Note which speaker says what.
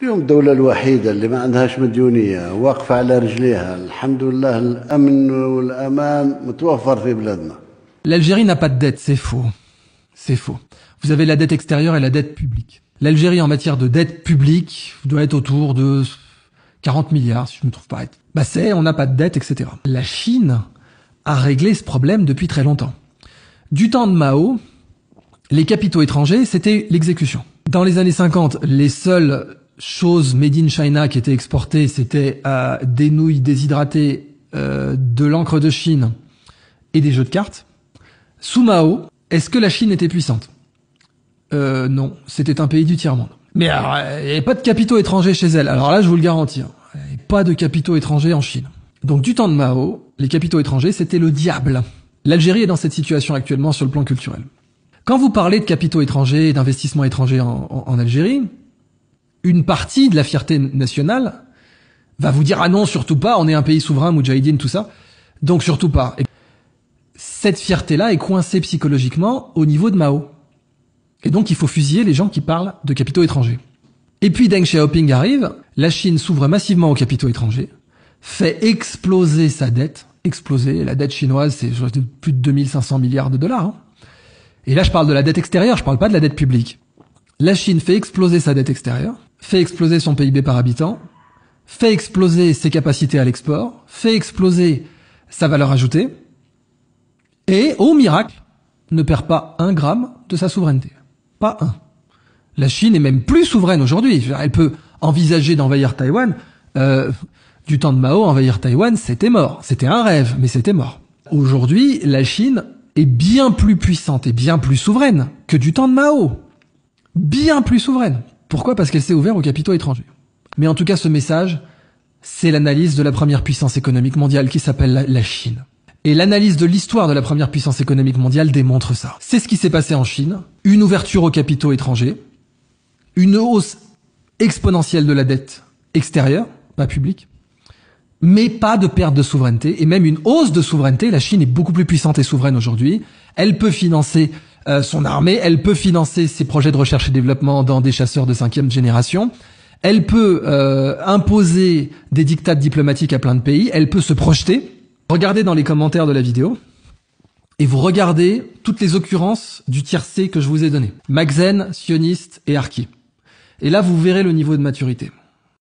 Speaker 1: اليوم الدولة الوحيدة اللي ما عندهاش مديونية واقفة على رجليها الحمد لله الأمن والأمان متوفر في بلادنا.
Speaker 2: L'Algérie n'a pas de dette, c'est faux. C'est faux. Vous avez la dette extérieure et la dette publique. L'Algérie en matière de dette publique doit être autour de 40 milliards, si je ne me trouve pas. Bah on n'a pas de dette, etc. La Chine a réglé ce problème depuis très longtemps. Du temps de Mao, les capitaux étrangers, c'était l'exécution. Dans les années 50, les seules choses made in China qui étaient exportées, c'était des nouilles déshydratées, de l'encre de Chine et des jeux de cartes. Sous Mao, est-ce que la Chine était puissante? Non, c'était un pays du tiers-monde. Mais alors, il n'y avait pas de capitaux étrangers chez elle. Alors là, je vous le garantis, il n'y avait pas de capitaux étrangers en Chine. Donc du temps de Mao, les capitaux étrangers, c'était le diable. L'Algérie est dans cette situation actuellement sur le plan culturel. Quand vous parlez de capitaux étrangers et d'investissements étrangers en Algérie, une partie de la fierté nationale va vous dire « Ah non, surtout pas, on est un pays souverain, moudjahidine, tout ça. Donc surtout pas. » Cette fierté-là est coincée psychologiquement au niveau de Mao. Et donc il faut fusiller les gens qui parlent de capitaux étrangers. Et puis Deng Xiaoping arrive, la Chine s'ouvre massivement aux capitaux étrangers, fait exploser sa dette, exploser, la dette chinoise c'est plus de 2500 milliards de dollars. Hein. Et là je parle de la dette extérieure, je parle pas de la dette publique. La Chine fait exploser sa dette extérieure, fait exploser son PIB par habitant, fait exploser ses capacités à l'export, fait exploser sa valeur ajoutée, et, au miracle, ne perd pas 1 gramme de sa souveraineté. Pas un. La Chine est même plus souveraine aujourd'hui. Elle peut envisager d'envahir Taïwan. Du temps de Mao, envahir Taïwan, c'était mort. C'était un rêve, mais c'était mort. Aujourd'hui, la Chine est bien plus puissante et bien plus souveraine que du temps de Mao. Bien plus souveraine. Pourquoi? Parce qu'elle s'est ouverte aux capitaux étrangers. Mais en tout cas, ce message, c'est l'analyse de la première puissance économique mondiale qui s'appelle la Chine. Et l'analyse de l'histoire de la première puissance économique mondiale démontre ça. C'est ce qui s'est passé en Chine. Une ouverture aux capitaux étrangers. Une hausse exponentielle de la dette extérieure, pas publique. Mais pas de perte de souveraineté. Et même une hausse de souveraineté. La Chine est beaucoup plus puissante et souveraine aujourd'hui. Elle peut financer son armée. Elle peut financer ses projets de recherche et développement dans des chasseurs de 5e génération. Elle peut imposer des diktats diplomatiques à plein de pays. Elle peut se projeter. Regardez dans les commentaires de la vidéo et vous regardez toutes les occurrences du tiercé que je vous ai donné. Magzen, sioniste et Arki. Et là, vous verrez le niveau de maturité.